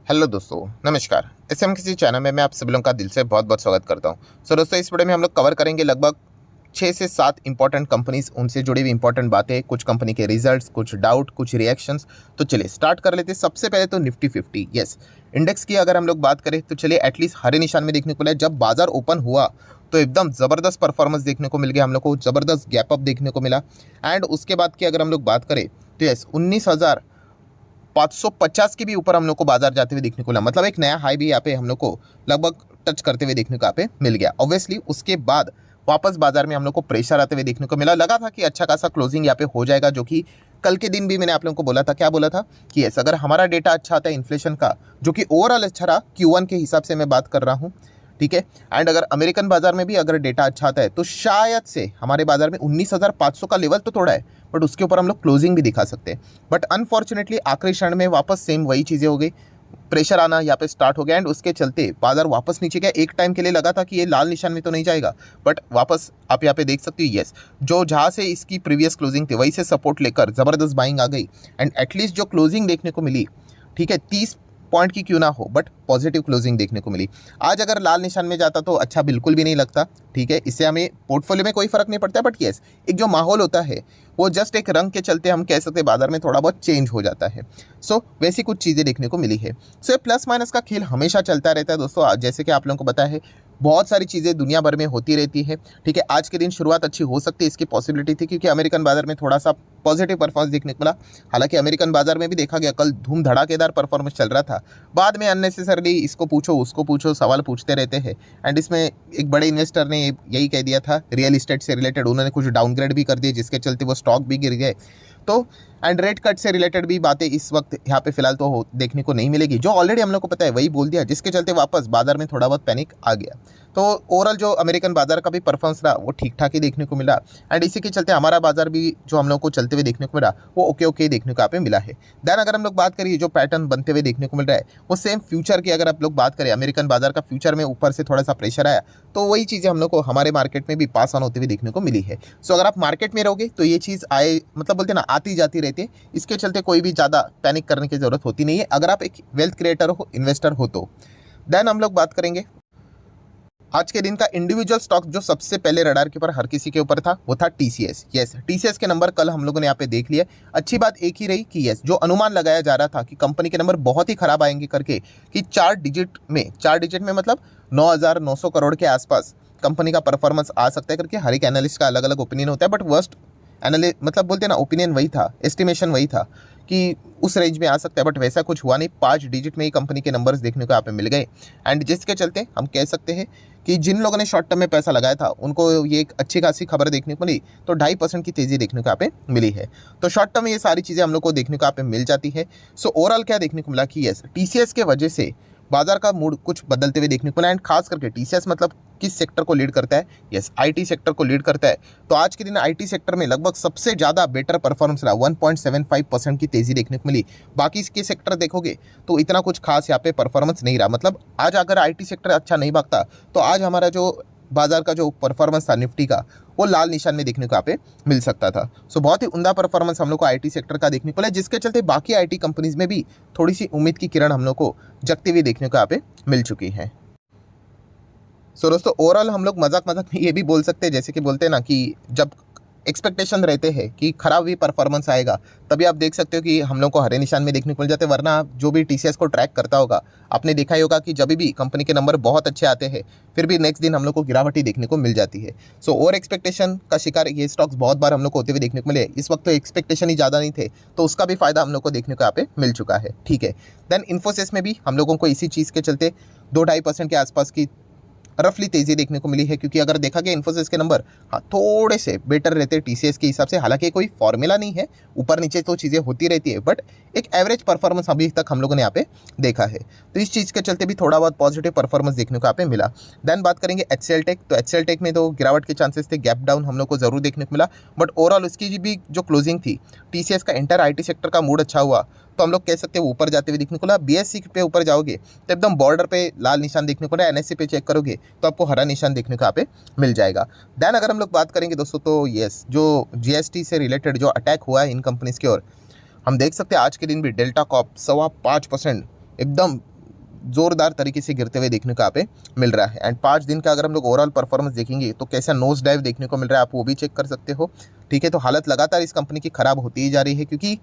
Hello दोस्तों, नमस्कार। SM किसी चैनल में मैं आप सभी लोगों का दिल से बहुत बहुत स्वागत करता हूं। दोस्तों, इस वीडियो में हम लोग कवर करेंगे लगभग 6 से 7 इंपॉर्टेंट कंपनीज, उनसे जुड़ी हुई इंपॉर्टेंट बातें, कुछ कंपनी के रिजल्ट्स, कुछ डाउट, कुछ रिएक्शंस। तो चलिए स्टार्ट कर लेते हैं। सबसे पहले तो निफ्टी 50, यस, इंडेक्स की अगर हम लोग बात करें तो चलिए एटलीस्ट हरे निशान में देखने को मिला। जब बाजार ओपन हुआ तो एकदम ज़बरदस्त परफॉर्मेंस देखने को मिल गया, हम लोग को ज़बरदस्त गैप अप देखने को मिला। एंड उसके बाद की अगर हम लोग बात करें तो यस 19,550 के भी ऊपर हम लोग को बाजार जाते हुए देखने को मिला। मतलब एक नया हाई भी यहाँ पे हम लोग को लगभग टच करते हुए देखने को यहाँ पे मिल गया। ऑब्वियसली उसके बाद वापस बाजार में हम लोग को प्रेशर आते हुए देखने को मिला। लगा था कि अच्छा खासा क्लोजिंग यहाँ पे हो जाएगा, जो कि कल के दिन भी मैंने आप लोगों को बोला था। क्या बोला था कि यस, अगर हमारा डेटा अच्छा आता है इन्फ्लेशन का, जो कि ओवरऑल अच्छा रहा, Q1 के हिसाब से मैं बात कर रहा हूँ, ठीक है। एंड अगर अमेरिकन बाजार में भी अगर डेटा अच्छा आता है तो शायद से हमारे बाजार में 19,500 का लेवल तो थोड़ा है, बट उसके ऊपर हम लोग क्लोजिंग भी दिखा सकते हैं। बट अनफॉर्चुनेटली आखिरी क्षण में वापस सेम वही चीज़ें हो गई, प्रेशर आना यहाँ पे स्टार्ट हो गया। एंड उसके चलते बाजार वापस नीचे गया। एक टाइम के लिए लगा था कि ये लाल निशान में तो नहीं जाएगा, बट वापस आप यहाँ पे देख सकते हो, यस, जो जहाँ से इसकी प्रीवियस क्लोजिंग थी वहीं से सपोर्ट लेकर ज़बरदस्त बाइंग आ गई। एंड एटलीस्ट जो क्लोजिंग देखने को मिली, ठीक है, 30 पॉइंट की क्यों ना हो, बट पॉजिटिव क्लोजिंग देखने को मिली। आज अगर लाल निशान में जाता तो अच्छा बिल्कुल भी नहीं लगता, ठीक है। इससे हमें पोर्टफोलियो में कोई फर्क नहीं पड़ता, बट यस, एक जो माहौल होता है वो जस्ट एक रंग के चलते हम कह सकते हैं बाजार में थोड़ा बहुत चेंज हो जाता है। सो वैसी कुछ चीज़ें देखने को मिली है। सो प्लस माइनस का खेल हमेशा चलता रहता है दोस्तों। जैसे कि आप लोगों को पता है, बहुत सारी चीज़ें दुनिया भर में होती रहती है, ठीक है। आज के दिन शुरुआत अच्छी हो सकती है, इसकी पॉसिबिलिटी थी, क्योंकि अमेरिकन बाजार में थोड़ा सा पॉजिटिव परफॉर्मेंस देखने को मिला। हालांकि अमेरिकन बाजार में भी देखा गया कल धूम धड़ाकेदार परफॉर्मेंस चल रहा था। बाद में अननेसेसरली इसको पूछो उसको पूछो सवाल पूछते रहते हैं। एंड इसमें एक बड़े इन्वेस्टर ने यही कह दिया था, रियल इस्टेट से रिलेटेड उन्होंने कुछ डाउनग्रेड भी कर दिए, जिसके चलते वो स्टॉक भी गिर गए। तो एंड रेट कट से रिलेटेड भी बातें इस वक्त यहाँ पे फिलहाल तो देखने को नहीं मिलेगी। जो ऑलरेडी हम लोग को पता है वही बोल दिया, जिसके चलते वापस बाजार में थोड़ा बहुत पैनिक आ गया। तो ओवरऑल जो अमेरिकन बाजार का भी परफॉर्मेंस रहा वो ठीक ठाक ही देखने को मिला। एंड इसी के चलते हमारा बाजार भी जो हम लोग को चलते हुए देखने को मिला वो ओके ओके देखने को यहाँ पे मिला है। देन अगर हम लोग बात करिए जो पैटर्न बनते हुए देखने को मिल रहा है वो सेम फ्यूचर की अगर आप लोग बात करें, अमेरिकन बाजार का फ्यूचर में ऊपर से थोड़ा सा प्रेशर आया तो वही चीज़ें हम लोग को हमारे मार्केट में भी पास ऑन होते हुए देखने को मिली है। सो अगर आप मार्केट में रहोगे तो ये चीज़ आए, मतलब बोलते ना, आती जाती रहती है। इसके चलते कोई भी ज़्यादा पैनिक करने की ज़रूरत होती नहीं है, अगर आप एक वेल्थ क्रिएटर हो, इन्वेस्टर हो तो। देन हम लोग बात करेंगे आज के दिन का इंडिविजुअल स्टॉक जो सबसे पहले रडार के ऊपर हर किसी के ऊपर था वो था टीसीएस। यस, टीसीएस के नंबर कल हम लोगों ने यहाँ पे देख लिया। अच्छी बात एक ही रही कि यस, जो अनुमान लगाया जा रहा था कि कंपनी के नंबर बहुत ही खराब आएंगे करके, कि 4 डिजिट में मतलब 9,900 करोड़ के आसपास कंपनी का परफॉर्मेंस आ सकता है करके हर एक एनालिस्ट का अलग अलग ओपिनियन होता है। बट वर्स्ट एनालिस्ट मतलब बोलते हैं ना, ओपिनियन वही था, एस्टिमेशन वही था कि उस रेंज में आ सकता है। बट वैसा कुछ हुआ नहीं, 5 डिजिट में ही कंपनी के नंबर्स देखने को यहाँ पे मिल गए। एंड जिसके चलते हम कह सकते हैं कि जिन लोगों ने शॉर्ट टर्म में पैसा लगाया था उनको ये एक अच्छी खासी खबर देखने को मिली। तो 2.5% की तेज़ी देखने को यहाँ पे मिली है। तो शॉर्ट टर्म में ये सारी चीज़ें हम लोग को देखने को यहाँ पे मिल जाती है। सो ओवरऑल क्या देखने को मिला कि यस, टीसीएस के वजह से बाजार का मूड कुछ बदलते हुए देखने को मिला। एंड खास करके टीसीएस मतलब किस सेक्टर को लीड करता है? यस, आईटी सेक्टर को लीड करता है। तो आज के दिन आईटी सेक्टर में लगभग सबसे ज़्यादा बेटर परफॉर्मेंस रहा, 1.75% की तेज़ी देखने को मिली। बाकी इसके सेक्टर देखोगे तो इतना कुछ खास यहाँ पे परफॉर्मेंस नहीं रहा। मतलब आज अगर आईटी सेक्टर अच्छा नहीं भागता तो आज हमारा जो बाजार का जो परफॉर्मेंस था निफ्टी का, वो लाल निशान में देखने को यहाँ पे मिल सकता था। सो बहुत ही उम्दा परफॉर्मेंस हम लोग को आईटी सेक्टर का देखने को मिला, जिसके चलते बाकी आईटी कंपनीज में भी थोड़ी सी उम्मीद की किरण हम लोग को जगती हुई देखने को यहाँ पे मिल चुकी है। सो दोस्तों, ओवरऑल हम लोग मजाक मजाक में ये भी बोल सकते हैं, जैसे कि बोलते हैं ना कि जब एक्सपेक्टेशन रहते हैं कि खराब भी परफॉर्मेंस आएगा, तभी आप देख सकते हो कि हम लोग को हरे निशान में देखने को मिल जाते हैं। वरना आप जो भी टीसीएस को ट्रैक करता होगा, आपने देखा ही होगा कि जब भी कंपनी के नंबर बहुत अच्छे आते हैं फिर भी नेक्स्ट दिन हम लोग को गिरावट ही देखने को मिल जाती है। सो ओवर एक्सपेक्टेशन का शिकार ये स्टॉक्स बहुत बार हम लोग को होते हुए देखने को मिले। इस वक्त तो एक्सपेक्टेशन ही ज़्यादा नहीं थे, तो उसका भी फायदा हम लोग को देखने को यहाँ पे मिल चुका है, ठीक है। देन इन्फोसिस में भी हम लोगों को इसी चीज़ के चलते 2-2.5% के आसपास की रफली तेज़ी देखने को मिली है, क्योंकि अगर देखा गया इन्फोसिस के नंबर हाँ थोड़े से बेटर रहते हैं टीसीएस के हिसाब से। हालांकि कोई फॉर्मूला नहीं है, ऊपर नीचे तो चीज़ें होती रहती है, बट एक एवरेज परफॉर्मेंस अभी तक हम लोगों ने यहाँ पे देखा है। तो इस चीज़ के चलते भी थोड़ा बहुत पॉजिटिव परफॉर्मेंस देखने को यहाँ पे मिला। देन बात करेंगे एचसीएल टेक। तो एचसीएल टेक में तो गिरावट के चांसेस थे, गैप डाउन हम लोग को जरूर देखने को मिला। बट ओवरऑल उसकी भी जो क्लोजिंग थी, टीसीएस का एंटायर आईटी सेक्टर का मूड अच्छा हुआ, तो हम लोग कह सकते हैं ऊपर जाते हुए देखने को मिला। बीएससी पे ऊपर जाओगे तो एकदम बॉर्डर पे लाल निशान देखने को मिला। एनएससी पे चेक करोगे तो आपको हरा निशान देखने को यहाँ पे मिल जाएगा। देन अगर हम लोग बात करेंगे दोस्तों तो यस, जो जीएसटी से रिलेटेड जो अटैक हुआ है इन कंपनीज की ओर, हम देख सकते हैं आज के दिन भी डेल्टा कॉप 5.25% एकदम जोरदार तरीके से गिरते हुए देखने को यहाँ पे मिल रहा है। एंड 5 दिन का अगर हम लोग ओवरऑल परफॉर्मेंस देखेंगे तो कैसा नोज डाइव देखने को मिल रहा है, आप वो भी चेक कर सकते हो। ठीक है, तो हालत लगातार इस कंपनी की खराब होती ही जा रही है, क्योंकि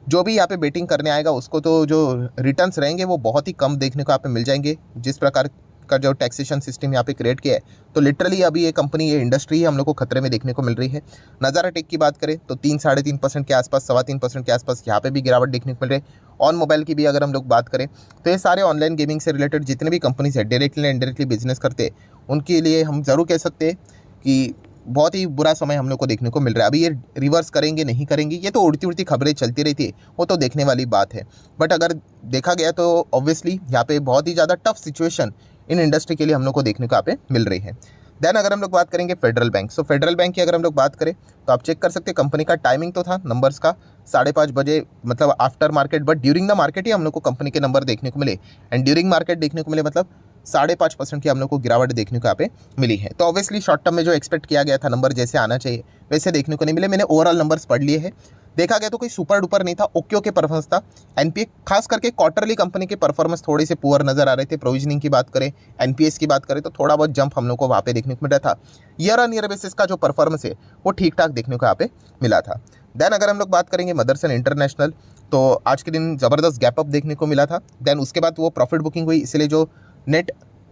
जो भी यहाँ पे बेटिंग करने आएगा उसको तो जो रिटर्न्स रहेंगे वो बहुत ही कम देखने को यहाँ पे मिल जाएंगे। जिस प्रकार का जो टैक्सेशन सिस्टम यहाँ पे क्रिएट किया है, तो लिटरली अभी ये कंपनी, ये इंडस्ट्री ही हम लोग को खतरे में देखने को मिल रही है। नज़ारा टेक की बात करें तो 3-3.5% के आसपास, 3.25% के आसपास यहाँ पे भी गिरावट देखने को मिल रही है। ऑन मोबाइल की भी अगर हम लोग बात करें तो ये सारे ऑनलाइन गेमिंग से रिलेटेड जितने भी कंपनीज है, डायरेक्टली इनडायरेक्टली बिजनेस करते हैं, उनके लिए हम ज़रूर कह सकते हैं कि बहुत ही बुरा समय हम लोग को देखने को मिल रहा है। अभी ये रिवर्स करेंगे नहीं करेंगे, ये तो उड़ती उड़ती खबरें चलती रहती है, वो तो देखने वाली बात है। बट अगर देखा गया तो ऑब्वियसली यहाँ पे बहुत ही ज़्यादा टफ सिचुएशन इन इंडस्ट्री के लिए हम लोग को देखने को यहाँ पे मिल रही है। देन अगर हम लोग बात करेंगे फेडरल बैंक, सो फेडरल बैंक की अगर हम लोग बात करें तो आप चेक कर सकते हैं कंपनी का टाइमिंग तो था नंबर्स का 5:30 बजे, मतलब after market, but during the market ही हम लोग को कंपनी के नंबर देखने को मिले। एंड ड्यूरिंग मार्केट देखने को मिले मतलब 5.5% की हम लोग को गिरावट देखने को यहाँ पे मिली है। तो ऑब्वियसली शॉर्ट टर्म में जो एक्सपेक्ट किया गया था नंबर जैसे आना चाहिए वैसे देखने को नहीं मिले। मैंने ओवरऑल नंबर्स पढ़ लिए हैं, देखा गया तो कोई सुपर डुपर नहीं था, ओके ओके परफॉर्मेंस था। एनपीए खास करके क्वार्टरली कंपनी के परफॉर्मेंस थोड़े से पुअर नजर आ रहे थे। प्रोविजनिंग की बात करें, एनपीएस की बात करें तो थोड़ा बहुत जंप हम लोग को वहाँ पे देखने को मिल रहा था। ईयर ऑन ईयर बेसिस का जो परफॉर्मेंस है वो ठीक ठाक देखने को यहाँ पे मिला था। देन अगर हम लोग बात करेंगे मदरसन इंटरनेशनल, तो आज के दिन ज़बरदस्त गैप अप देखने को मिला था। देन उसके बाद वो प्रॉफिट बुकिंग हुई, इसलिए जो नेट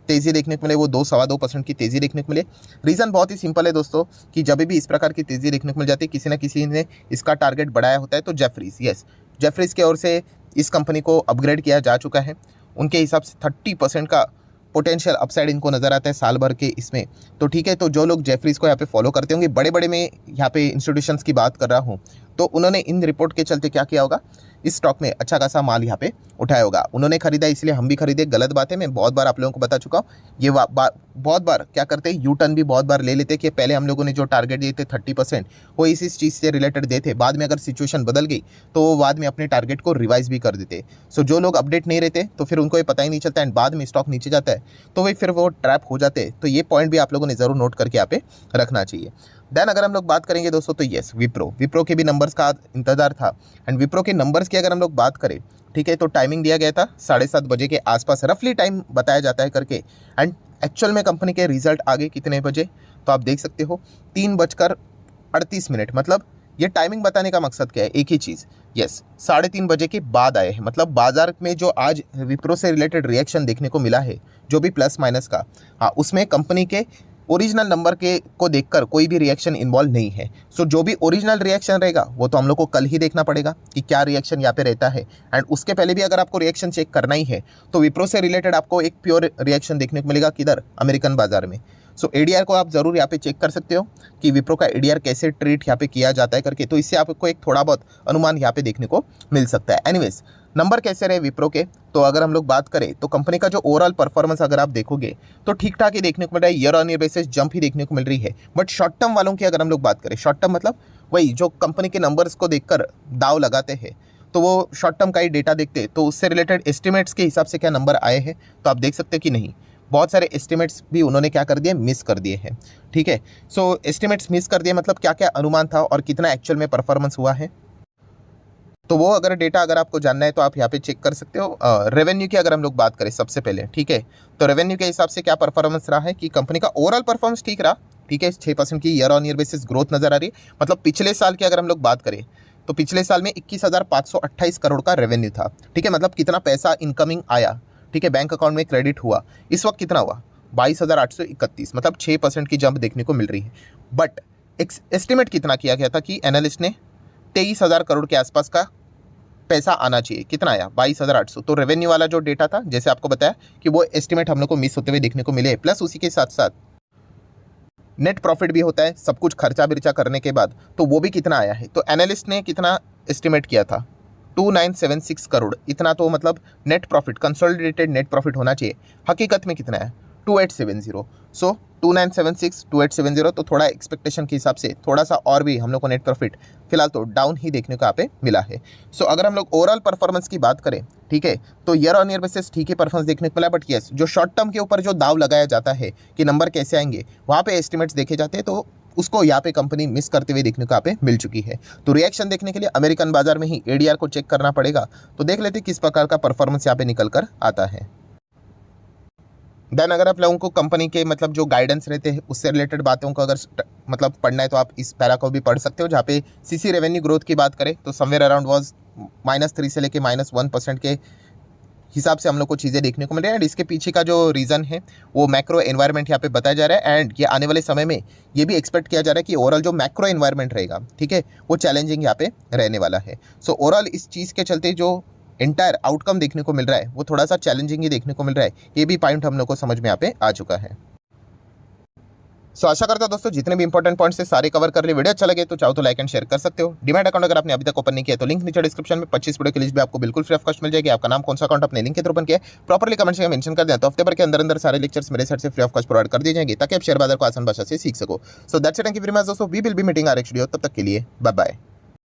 तेज़ी देखने को मिले वो 2-2.25% की तेज़ी देखने को मिले। रीज़न बहुत ही सिंपल है दोस्तों कि जब भी इस प्रकार की तेज़ी देखने को मिल जाती है, किसी ना किसी ने इसका टारगेट बढ़ाया होता है। तो जेफरीज की ओर से इस कंपनी को अपग्रेड किया जा चुका है। उनके हिसाब से 30% का पोटेंशियल अपसाइड इनको नज़र आता है साल भर के इसमें। तो ठीक है, तो जो लोग जेफरीज को यहाँ पे फॉलो करते होंगे, बड़े बड़े में यहाँ पे इंस्टीट्यूशंस की बात कर रहा हूँ, तो उन्होंने इन रिपोर्ट के चलते क्या किया होगा, इस स्टॉक में अच्छा खासा माल यहाँ पे उठाया होगा। उन्होंने खरीदा इसलिए हम भी खरीदे, गलत बात है। मैं बहुत बार आप लोगों को बता चुका हूँ। ये बहुत बार क्या करते हैं, यू टर्न भी बहुत बार ले लेते कि पहले हम लोगों ने जो टारगेट दिए थे 30%, वो इस चीज़ से रिलेटेड देते, बाद में अगर सिचुएशन बदल गई तो वो बाद में अपने टारगेट को रिवाइज भी कर देते। सो जो लोग अपडेट नहीं रहते तो फिर उनको ये पता ही नहीं चलता एंड बाद में स्टॉक नीचे जाता है तो वही फिर वो ट्रैप हो जाते। तो ये पॉइंट भी आप लोगों ने ज़रूर नोट करके यहाँ पे रखना चाहिए। देन अगर हम लोग बात करेंगे दोस्तों तो यस, विप्रो के भी नंबर्स का इंतजार था। एंड विप्रो के नंबर्स की अगर हम लोग बात करें, ठीक है, तो टाइमिंग दिया गया था 7:30 बजे के आसपास, रफली टाइम बताया जाता है करके। एंड एक्चुअल में कंपनी के रिजल्ट आगे कितने बजे, तो आप देख सकते हो 3:38। मतलब ये टाइमिंग बताने का मकसद क्या है, एक ही चीज़, यस, 3:30 बजे के बाद आए हैं। मतलब बाजार में जो आज विप्रो से रिलेटेड रिएक्शन देखने को मिला है, जो भी प्लस माइनस का, हाँ, उसमें कंपनी के ओरिजिनल नंबर के को देखकर कोई भी रिएक्शन इन्वॉल्व नहीं है। सो जो भी ओरिजिनल रिएक्शन रहेगा वो तो हम लोग को कल ही देखना पड़ेगा कि क्या रिएक्शन यहाँ पे रहता है। एंड उसके पहले भी अगर आपको रिएक्शन चेक करना ही है तो विप्रो से रिलेटेड आपको एक प्योर रिएक्शन देखने को मिलेगा किधर, अमेरिकन बाजार में। सो एडीआर को आप ज़रूर यहाँ पे चेक कर सकते हो कि विप्रो का एडीआर कैसे ट्रीट यहाँ पे किया जाता है करके, तो इससे आपको एक थोड़ा बहुत अनुमान यहाँ पे देखने को मिल सकता है। एनीवेज, नंबर कैसे रहे विप्रो के, तो अगर हम लोग बात करें तो कंपनी का जो ओवरऑल परफॉर्मेंस अगर आप देखोगे तो ठीक ठाक ही देखने को मिल रहा है, year on year basis jump ही देखने को मिल रही है। बट शॉर्ट टर्म वालों की अगर हम लोग बात करें, शॉर्ट टर्म मतलब वही जो कंपनी के नंबर्स को देखकर दाव लगाते हैं, तो वो शॉर्ट टर्म का ही डेटा देखते, तो उससे रिलेटेड एस्टिमेट्स के हिसाब से क्या नंबर आए हैं, तो आप देख सकते हैं कि नहीं, बहुत सारे एस्टिमेट्स भी उन्होंने क्या कर दिए, मिस कर दिए हैं। ठीक है, सो एस्टिमेट्स मिस कर दिए मतलब क्या क्या अनुमान था और कितना एक्चुअल में परफॉर्मेंस हुआ है, तो वो अगर डेटा अगर आपको जानना है तो आप यहाँ पे चेक कर सकते हो। रेवेन्यू की अगर हम लोग बात करें सबसे पहले, ठीक है, तो रेवेन्यू के हिसाब से क्या परफॉर्मेंस रहा है कि कंपनी का ओवरऑल परफॉर्मेंस ठीक रहा, ठीक है, 6% की year on year basis growth नजर आ रही है। मतलब पिछले साल की अगर हम लोग बात करें तो पिछले साल में 21,528 करोड़ का रेवेन्यू था। ठीक है, मतलब कितना पैसा इनकमिंग आया, ठीक है, बैंक अकाउंट में क्रेडिट हुआ, इस वक्त कितना हुआ, 22,831, मतलब 6% की जंप देखने को मिल रही है। बट एस्टिमेट कितना किया गया था कि एनालिस्ट ने 23,000 करोड़ के आसपास का पैसा आना चाहिए, कितना आया, 22,800। तो रेवेन्यू वाला जो डेटा था, जैसे आपको बताया कि वो एस्टिमेट हम लोग को मिस होते हुए देखने को मिले। प्लस उसी के साथ साथ नेट प्रॉफिट भी होता है सब कुछ खर्चा बिर्चा करने के बाद, तो वो भी कितना आया है, तो एनालिस्ट ने कितना एस्टिमेट किया था, 2976 करोड़। इतना तो मतलब net profit, consolidated net profit होना चाहिए, हकीकत में कितना है, 2870। सो 2976 2870, तो थोड़ा एक्सपेक्टेशन के हिसाब से थोड़ा सा और भी हम लोग को नेट प्रॉफिट फिलहाल तो डाउन ही देखने को यहाँ पे मिला है। सो अगर हम लोग ओवरऑल परफॉर्मेंस की बात करें, ठीक है, तो ईयर ऑन ईयर बेसिस ठीक है परफॉर्मेंस देखने को मिला। बट यस, जो शॉर्ट टर्म के ऊपर जो दाव लगाया जाता है कि नंबर कैसे आएंगे, वहाँ पे एस्टिमेट्स देखे जाते हैं, तो उसको यहाँ पे कंपनी मिस करते हुए देखने को यहाँ पे मिल चुकी है। तो रिएक्शन देखने के लिए अमेरिकन बाजार में ही एडीआर को चेक करना पड़ेगा। तो देख लेते किस प्रकार का परफॉर्मेंस यहाँ पे निकल कर आता है। देन अगर आप लोगों को कंपनी के मतलब जो गाइडेंस रहते हैं उससे रिलेटेड बातों को अगर मतलब पढ़ना है तो आप इस पैरा को भी पढ़ सकते हो, जहाँ पे सीसी रेवेन्यू ग्रोथ की बात करें तो समवेयर अराउंड वाज -3 से लेके -1% के हिसाब से हम लोग को चीज़ें देखने को मिल रही है। एंड इसके पीछे का जो रीज़न है वो मैक्रो एनवायरनमेंट यहाँ पे बताया जा रहा है। एंड ये आने वाले समय में ये भी एक्सपेक्ट किया जा रहा है कि ओवरऑल जो मैक्रो एनवायरनमेंट रहेगा, ठीक है, वो चैलेंजिंग यहाँ पे रहने वाला है। सो ओवरऑल इस चीज़ के चलते जो एंटायर आउटकम देखने को मिल रहा है वो थोड़ा सा चैलेंजिंग ही देखने को मिल रहा है। ये भी पॉइंट हम लोग को समझ में यहाँ पे आ चुका है। सो आशा करता हूं दोस्तों जितने भी इंपॉर्टेंट पॉइंट्स से सारे कवर कर लिए। वीडियो अच्छा लगे तो चाहो तो लाइक एंड शेयर कर सकते हो। डीमैट अकाउंट अगर आपने अभी तक ओपन नहीं किया तो लिंक नीचे डिस्क्रिप्शन में 25 वीडियो की लिस्ट भी आपको बिल्कुल फ्री ऑफ कॉस्ट मिल जाएगी। आपका नाम कौन सा अकाउंट अपने लिंक के थ्रू ओपन किया प्रॉपर्ली कमेंट में मेंशन कर दें तो हफ्ते भर के अंदर अंदर सारे लेक्चर्स मेरे साइड से फ्री ऑफ कॉस्ट प्रोवाइड कर दिए जाएंगे ताकि आप शेयर बाजार को आसान भाषा से सीख सको। So that's it, thank you very much दोस्तों, we will be meeting our next video. तब तक के लिए बाय बाय।